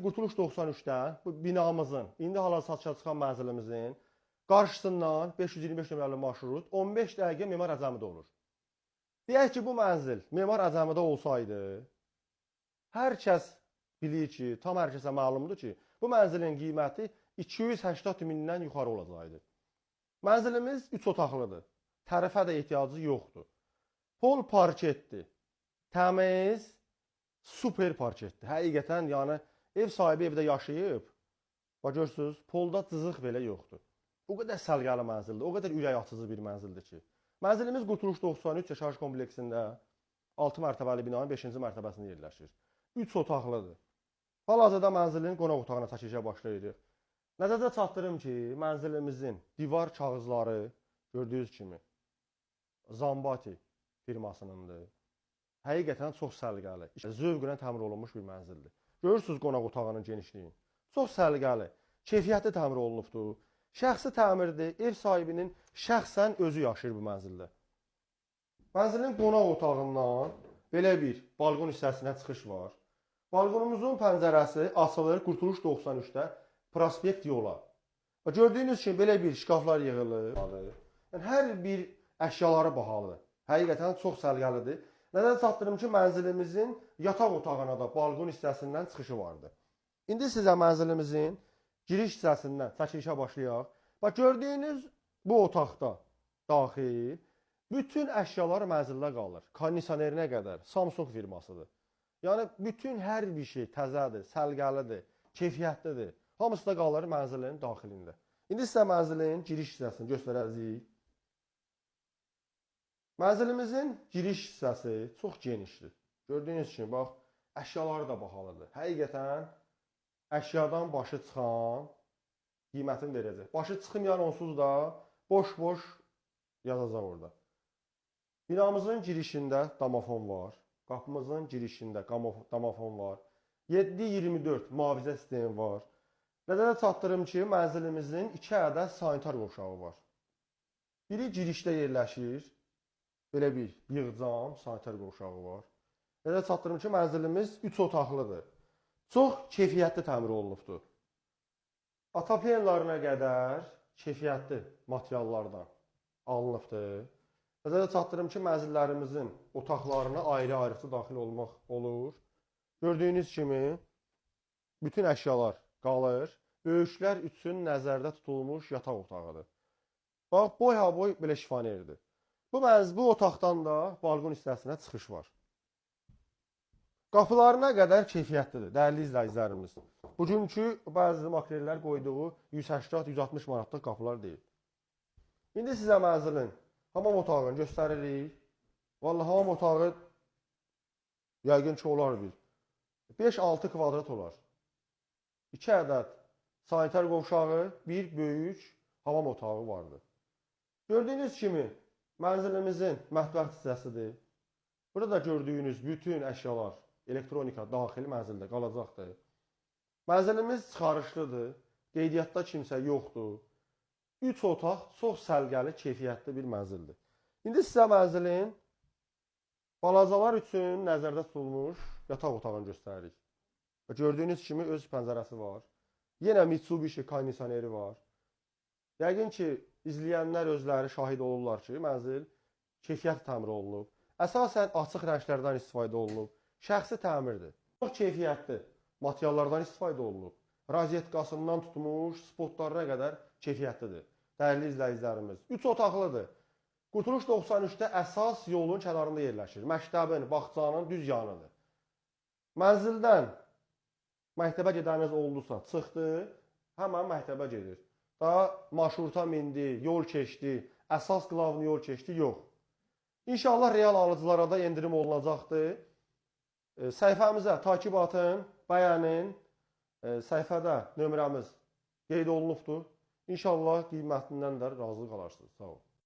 Qurtuluş 93-də bu binamızın, indi hal-hazırda satışa çıxan mənzilimizin qarşısından 525 nömrəli marşrut 15 dəqiqə Memar Əcəmidə olur. Deyək ki, bu mənzil Memar Əcəmidə olsaydı, hər kəs bilir ki, tam hər kəsə məlumdur ki, bu mənzilin qiyməti 280 mindən yuxarı olacaqdı. Mənzilimiz 3 otaqlıdır. Tərifə də ehtiyacı yoxdur. Pol parketdir. Təmiz, super parketdir. Həqiqətən, yəni ev sahibi evdə yaşayıb, görürsünüz, polda cızıq belə yoxdur. O qədər səliqəli mənzildir, o qədər ürək açıcı bir mənzildir ki. Mənzilimiz Qurtuluş 93 yaşayış kompleksində 6 mərtəbəli binanın 5-ci mərtəbəsində yerləşir. 3 otaqlıdır. Hal-hazırda mənzilin qonaq otağına çəkilişə başlayırıq. Nəzərdə çatdırım ki, mənzilimizin divar kağızları gördüyünüz kimi Zambati firmasınındır. Həqiqətən çox səliqəli, zövqlə təmir olunmuş bir mənzildir. Görürsünüz qonaq otağının genişliyini. Çox səliqəli, keyfiyyətli təmir olunubdur. Şəxsi təmirdir, ev sahibinin şəxsən özü yaşayır bu mənzildə. Mənzilin qonaq otağından belə bir balqon hissəsinə çıxış var. Balqonumuzun pəncərəsi açılır Qurtuluş 93-də prospekt yola. Gördüyünüz kimi belə bir şkaflar yığılır. Yəni, hər bir əşyaları bahalıdır. Həqiqətən çox səliqəlidir. Nədən çatdırım ki, mənzilimizin yataq otağına da balqon hissəsindən çıxışı vardı. İndi sizə mənzilimizin giriş hissəsindən çəkilişə başlayaq. Gördüyünüz bu otaqda daxil bütün əşyalar mənzildə qalır. Kondisionerinə qədər Samsung firmasıdır. Yəni, bütün hər bir şey təzədir, səliqəlidir, keyfiyyətlidir. Hamısı da qalır mənzilin daxilində. İndi sizə mənzilin giriş hissəsini göstərəcəyik. Mənzilimizin giriş hissəsi çox genişdir. Gördüyünüz kimi, bax, əşyaları da bahalıdır. Həqiqətən, əşyadan başı çıxan qiymətini verəcək. Başı çıxmayan onsuz da boş-boş yazacaq orada. Binamızın girişində damafon var. Qapımızın girişində damafon var. 7-24 mühafizə sistemi var. Nəzərə çatdırım ki, mənzilimizin 2 ədəd sanitar qovşağı var. Biri girişdə yerləşir. Belə bir yığcam, sanitar qovşağı var. Nəzərə çatdırım ki, mənzilimiz 3 otaqlıdır. Çox keyfiyyətli təmir olunubdur. Ataplenlarına qədər keyfiyyətli materiallardan alınıbdır. Nəzərə çatdırım ki, mənzillərimizin otaqlarına ayrı-ayrısı daxil olmaq olur. Gördüyünüz kimi bütün əşyalar qalır. Böyüklər üçün nəzərdə tutulmuş yataq otağıdır. Bax, boy-ha-boy belə şifanerdir. Bu otaqdan da balqon hissəsinə çıxış var. Qapılarına qədər keyfiyyətlidir, dəyərli izləyicilərimiz. Bugünkü bəzi makrellər qoyduğu 180-160 manatlıq qapılar deyil. İndi sizə mənzilin hamam otağını göstəririk. Vallahi hamam otağı yəqin ki, olar bir 5-6 kvadrat olar. 2 ədəd sanitar qovşağı, bir böyük hamam otağı vardır. Gördüyünüz kimi mənzilimizin mətbəx hissəsidir. Burada da gördüyünüz bütün əşyalar, elektronika daxil mənzildə qalacaqdır. Mənzilimiz çıxarışlıdır, qeydiyyatda kimsə yoxdur. 3 otaq çox səliqəli, keyfiyyətli bir mənzildir. İndi sizə mənzilin balacalar üçün nəzərdə tutulmuş yataq otağını göstəririk. Gördüyünüz kimi öz pəncərəsi var. Yenə Mitsubishi kondisioneri var. Yəqin ki, izləyənlər özləri şahid olurlar ki, mənzil keyfiyyətli təmir olunub. Əsasən açıq rənglərdən istifadə olunub. Şəxsi təmirdir. Çox keyfiyyətli materiallardan istifadə olunub. Rozetkasından tutmuş, spotlarına qədər keyfiyyətlidir. Dəyərli izləyicilərimiz. 3 otaqlıdır. Qurtuluş 93-də əsas yolun kənarında yerləşir. Məktəbin, bağçanın düz yanıdır. Mənzildən məktəbə gedəniz oldusa, çıxdı, həmən məktəbə gedir. Daha marşruta mindi, yol keçdi, əsas qılavlı yol keçdi, yox. İnşallah real alıcılara da endirim olunacaqdır. Səhifəmizə takib atın, bəyənin. Səhifədə nömrəmiz qeyd olunubdur. İnşallah qiymətindən də razı qalarsınız. Sağ olun.